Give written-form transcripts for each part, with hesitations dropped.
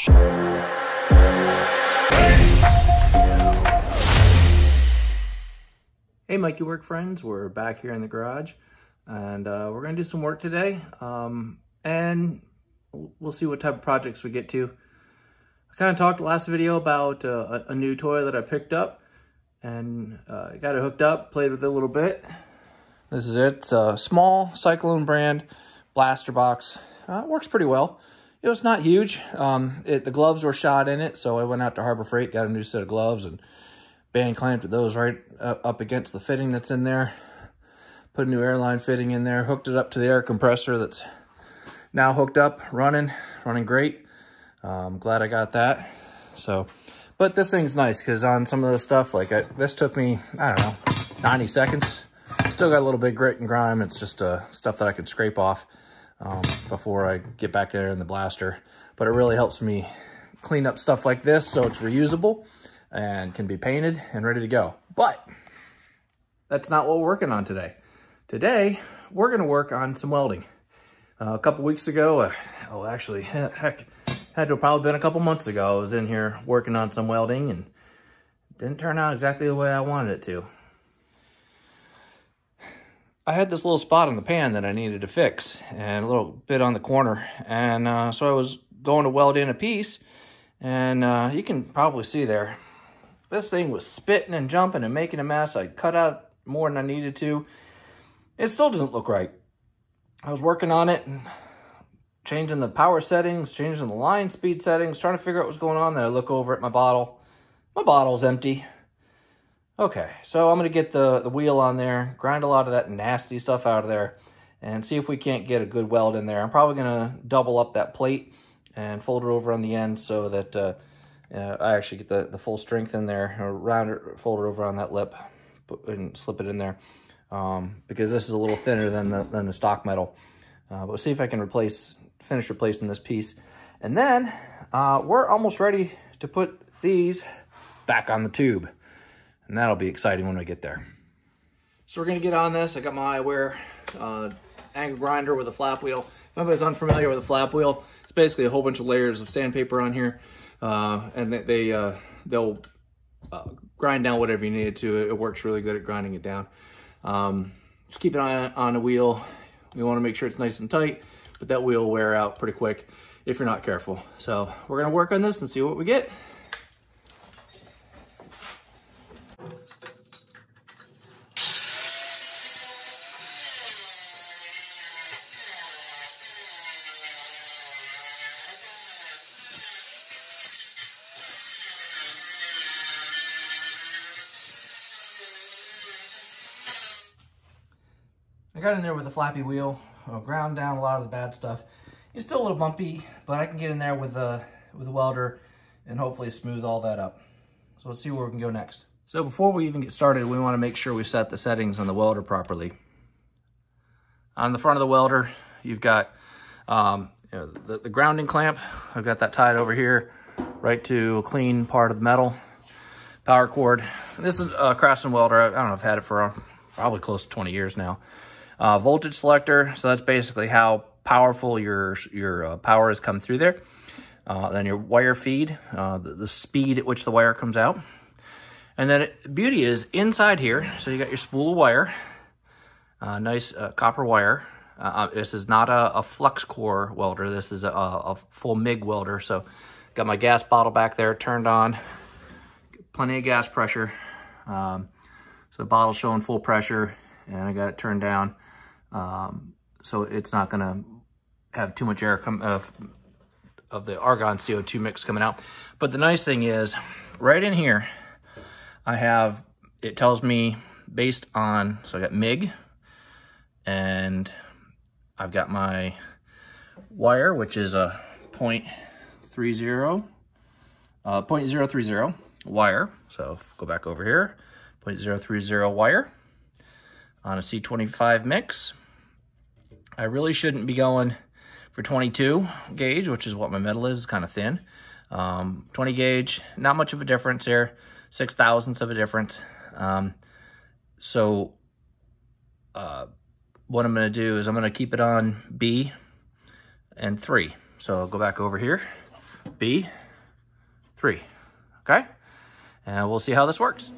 Hey Mikey Work friends, we're back here in the garage and we're going to do some work today and we'll see what type of projects we get to. I kind of talked last video about a new toy that I picked up and got it hooked up, played with it a little bit. This is it. It's a small Cyclone brand blaster box. It works pretty well. You know, it's not huge. The gloves were shot in it, so I went out to Harbor Freight, got a new set of gloves and band clamped those right up against the fitting that's in there. Put a new airline fitting in there, hooked it up to the air compressor that's now hooked up, running great. I'm glad I got that. So, but this thing's nice because on some of the stuff, like this took me, I don't know, 90 seconds. Still got a little bit of grit and grime. It's just stuff that I can scrape off before I get back there in the blaster. But it really helps me clean up stuff like this so it's reusable and can be painted and ready to go. But that's not what we're working on today. Today, we're gonna work on some welding. A couple weeks ago, actually, heck, had to have probably been a couple months ago, I was in here working on some welding and it didn't turn out exactly the way I wanted it to. I had this little spot on the pan that I needed to fix and a little bit on the corner. And so I was going to weld in a piece and you can probably see there, this thing was spitting and jumping and making a mess. I cut out more than I needed to. It still doesn't look right. I was working on it and changing the power settings, changing the line speed settings, trying to figure out what's going on there. I look over at my bottle. My bottle's empty. Okay, so I'm going to get the wheel on there, grind a lot of that nasty stuff out of there, and see if we can't get a good weld in there. I'm probably going to double up that plate and fold it over on the end so that I actually get the full strength in there, or round it, fold it over on that lip, and slip it in there, because this is a little thinner than the stock metal. But we'll see if I can finish replacing this piece. And then we're almost ready to put these back on the tube. And that'll be exciting when we get there. So we're gonna get on this. I got my eyewear angle grinder with a flap wheel. If anybody's unfamiliar with a flap wheel, it's basically a whole bunch of layers of sandpaper on here. And they'll grind down whatever you need it to. It works really good at grinding it down. Just keep an eye on the wheel. We want to make sure it's nice and tight, but that wheel will wear out pretty quick if you're not careful. So we're going to work on this and see what we get. I got in there with a flappy wheel, ground down a lot of the bad stuff. It's still a little bumpy, but I can get in there with a welder and hopefully smooth all that up. So let's see where we can go next. So before we even get started, we want to make sure we set the settings on the welder properly. On the front of the welder, you've got the grounding clamp. I've got that tied over here, right to a clean part of the metal. Power cord. This is a Craftsman welder. I don't know, I've had it for probably close to 20 years now. Voltage selector, so that's basically how powerful your power has come through there. Then your wire feed, the speed at which the wire comes out. And then beauty is inside here, so you got your spool of wire, nice copper wire. This is not a flux core welder, this is a full MIG welder. So got my gas bottle back there turned on, plenty of gas pressure. So the bottle's showing full pressure and I got it turned down. So it's not gonna have too much air of the argon CO2 mix coming out. But the nice thing is, right in here, it tells me based on, so I got MIG, and I've got my wire, which is a 0.030 wire. So go back over here, 0.030 wire on a C25 mix. I really shouldn't be going for 22 gauge, which is what my metal is. It's kind of thin. 20 gauge, not much of a difference here. 0.006 of a difference. So what I'm going to do is I'm going to keep it on B and 3. So I'll go back over here, B3, okay? And we'll see how this works.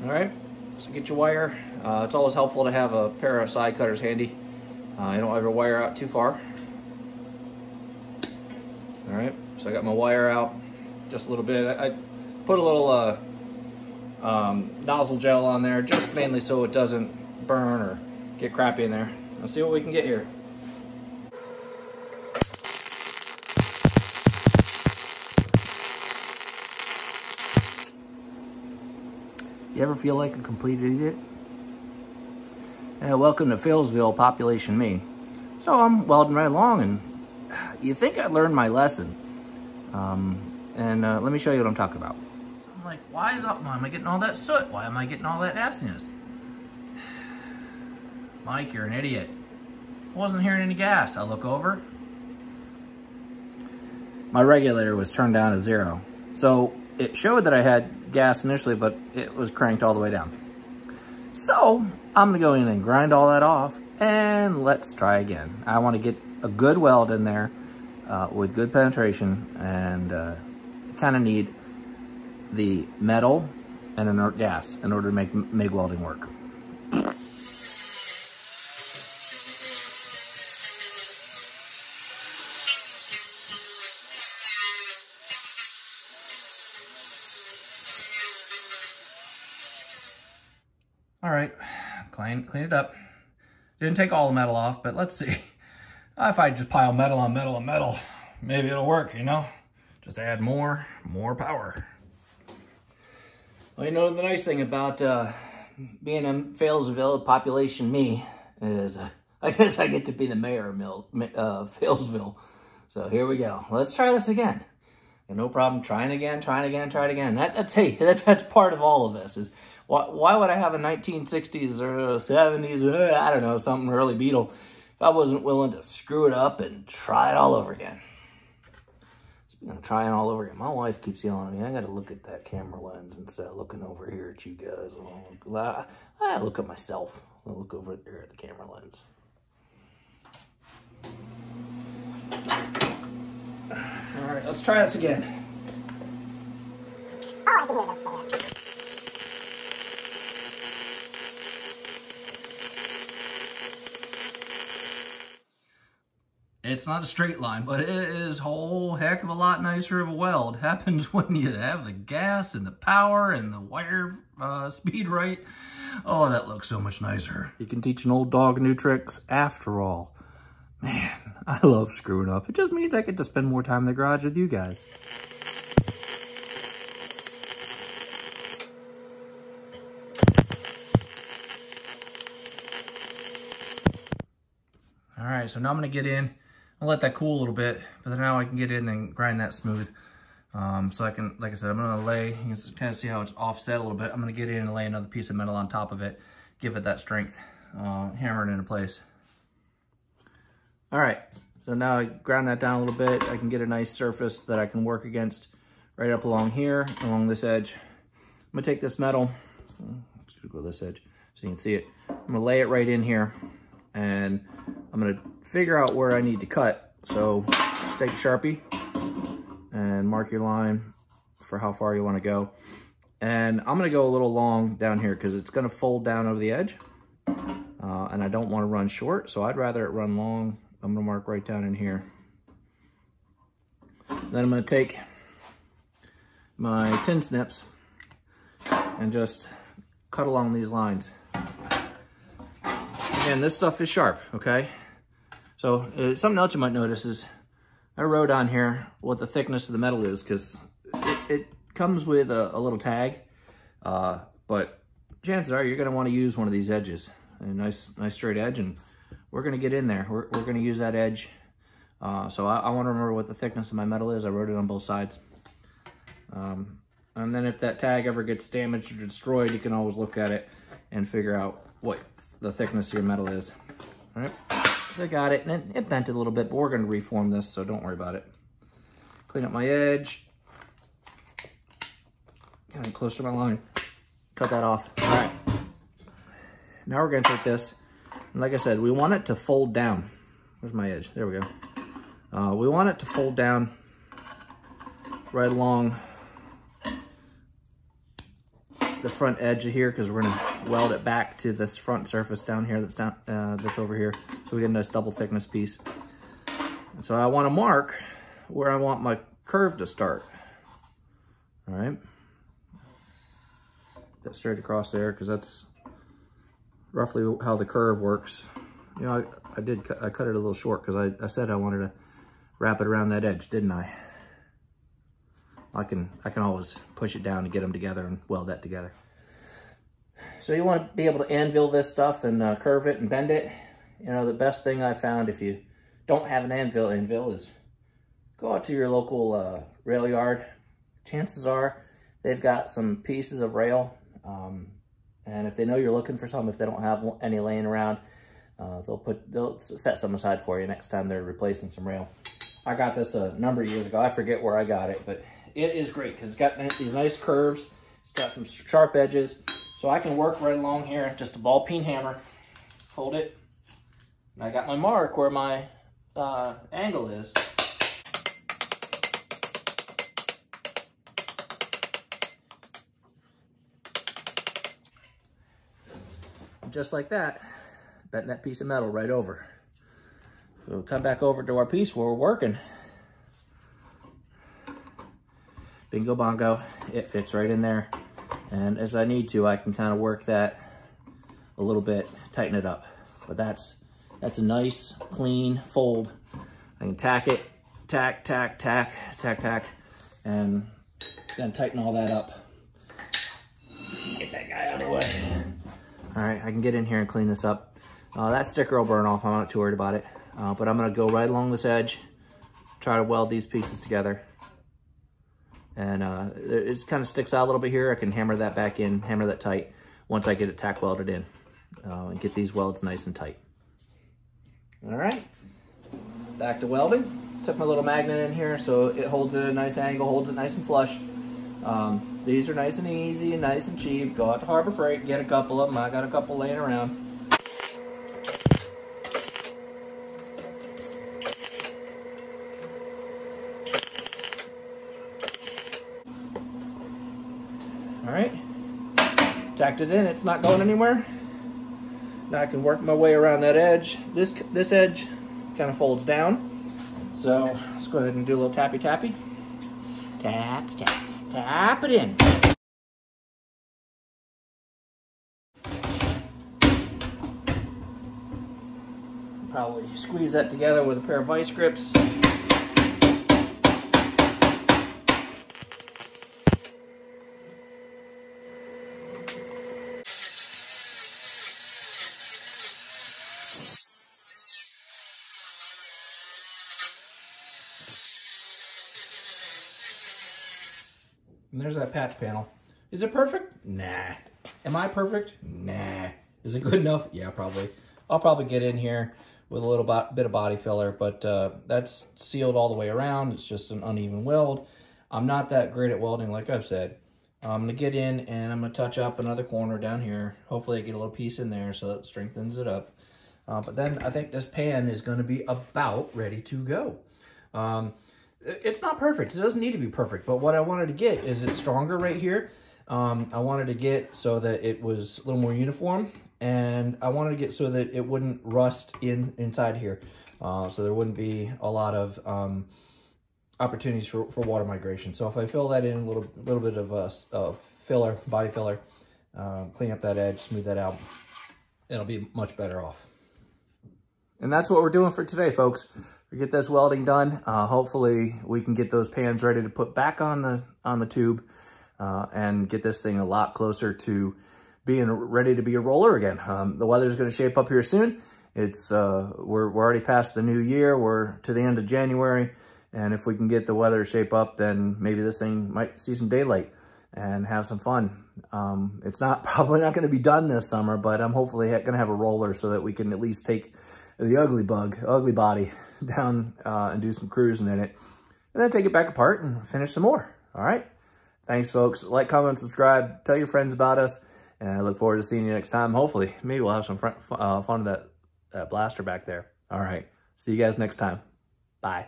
All right, so get your wire. It's always helpful to have a pair of side cutters handy. You don't ever wire out too far. All right, so I got my wire out just a little bit. I put a little nozzle gel on there, just mainly so it doesn't burn or get crappy in there. Let's see what we can get here. You ever feel like a complete idiot? Welcome to Fails-ville, population me. So I'm welding right along, and you think I learned my lesson. Let me show you what I'm talking about. So I'm like, why am I getting all that soot? Why am I getting all that nastiness? Mike, you're an idiot. I wasn't hearing any gas. I look over. My regulator was turned down to 0. So it showed that I had gas initially, but it was cranked all the way down. So I'm gonna go in and grind all that off, and let's try again. I wanna get a good weld in there with good penetration, and kinda need the metal and inert gas in order to make MIG welding work. All right, clean it up. Didn't take all the metal off, but let's see. If I just pile metal on metal on metal, maybe it'll work, you know? Just add more power. Well, you know, the nice thing about being in Fails-ville, population me, is I guess I get to be the mayor of Fails-ville. So here we go. Let's try this again. And no problem, try it again. That's part of all of this. Is why would I have a 1960s or 70s, I don't know, something early Beetle, if I wasn't willing to screw it up and try it all over again? Speaking of trying all over again, my wife keeps yelling at me, I gotta look at that camera lens instead of looking over here at you guys. I look at myself. I look over there at the camera lens. All right, let's try this again. Oh, I can hear this. It's not a straight line, but it is a whole heck of a lot nicer of a weld. Happens when you have the gas and the power and the wire speed right. Oh, that looks so much nicer. You can teach an old dog new tricks after all. Man, I love screwing up. It just means I get to spend more time in the garage with you guys. All right, so now I'm gonna get in. I'll let that cool a little bit, but then now I can get in and grind that smooth. So I can, like I said, I'm gonna lay, you can kind of see how it's offset a little bit. I'm gonna get in and lay another piece of metal on top of it, give it that strength, hammer it into place. All right, so now I ground that down a little bit. I can get a nice surface that I can work against right up along here, along this edge. I'm gonna take this metal, let's go this edge so you can see it. I'm gonna lay it right in here, and I'm gonna figure out where I need to cut. So just take a Sharpie and mark your line for how far you wanna go. And I'm gonna go a little long down here because it's gonna fold down over the edge. And I don't wanna run short, so I'd rather it run long. I'm gonna mark right down in here. Then I'm gonna take my tin snips and just cut along these lines. And this stuff is sharp, okay? So something else you might notice is I wrote on here what the thickness of the metal is, because it comes with a little tag, but chances are you're gonna wanna use one of these edges, a nice straight edge, and we're gonna get in there. We're gonna use that edge. So I wanna remember what the thickness of my metal is. I wrote it on both sides. And then if that tag ever gets damaged or destroyed, you can always look at it and figure out what the thickness of your metal is. All right, so I got it, and it bent a little bit, but we're gonna reform this, so don't worry about it. Clean up my edge. Kind of close to my line. Cut that off. All right. Now we're gonna take this, and like I said, we want it to fold down. Where's my edge? There we go. We want it to fold down right along the front edge of here, because we're gonna weld it back to this front surface down here that's down that's over here, so we get a nice double thickness piece. And so I want to mark where I want my curve to start. All right, that straight across there, because that's roughly how the curve works. You know, I cut it a little short because I said I wanted to wrap it around that edge, didn't I? I can always push it down to get them together and weld that together. So you want to be able to anvil this stuff and curve it and bend it. You know, the best thing I found if you don't have an anvil is go out to your local rail yard. Chances are they've got some pieces of rail. And if they know you're looking for some, if they don't have any laying around, they'll set some aside for you next time they're replacing some rail. I got this a number of years ago. I forget where I got it, but it is great because it's got these nice curves. It's got some sharp edges. So I can work right along here, just a ball peen hammer, hold it. And I got my mark where my angle is. Just like that, bent that piece of metal right over. So we'll come back over to our piece where we're working. Bingo bongo, it fits right in there. And as I need to, I can kind of work that a little bit, tighten it up. But that's a nice, clean fold. I can tack it, tack, tack, tack, tack, tack, and then tighten all that up. Get that guy out of the way. All right, I can get in here and clean this up. That sticker will burn off, I'm not too worried about it. But I'm gonna go right along this edge, try to weld these pieces together. And it kind of sticks out a little bit here. I can hammer that back in, hammer that tight once I get it tack welded in. And get these welds nice and tight. All right, back to welding. Took my little magnet in here so it holds it at a nice angle, holds it nice and flush. These are nice and easy and nice and cheap. Go out to Harbor Freight, get a couple of them. I got a couple laying around. All right, tacked it in, it's not going anywhere. Now I can work my way around that edge. This edge kind of folds down. So let's go ahead and do a little tappy tappy. Tap, tap, tap it in. Probably squeeze that together with a pair of vice grips. And there's that patch panel. Is it perfect? Nah. Am I perfect? Nah. Is it good enough? Yeah, probably. I'll probably get in here with a little bit of body filler, but that's sealed all the way around. It's just an uneven weld. I'm not that great at welding, like I've said. I'm gonna get in and I'm gonna touch up another corner down here. Hopefully I get a little piece in there so that strengthens it up. But then I think this pan is gonna be about ready to go. It's not perfect. It doesn't need to be perfect, but what I wanted to get is it's stronger right here. I wanted to get so that it was a little more uniform, and I wanted to get so that it wouldn't rust inside here. So there wouldn't be a lot of opportunities for water migration. So if I fill that in a little bit of filler, body filler, clean up that edge, smooth that out, it'll be much better off. And that's what we're doing for today, folks. We get this welding done. Hopefully we can get those pans ready to put back on the tube and get this thing a lot closer to being ready to be a roller again. The weather's going to shape up here soon. It's we're already past the new year. We're to the end of January, and if we can get the weather to shape up, then maybe this thing might see some daylight and have some fun. It's probably not going to be done this summer, but I'm hopefully going to have a roller so that we can at least take the ugly body down and do some cruising in it, and then take it back apart and finish some more. All right. Thanks, folks. Like, comment, subscribe, tell your friends about us, and I look forward to seeing you next time. Hopefully, maybe we'll have some fun with that blaster back there. All right. See you guys next time. Bye.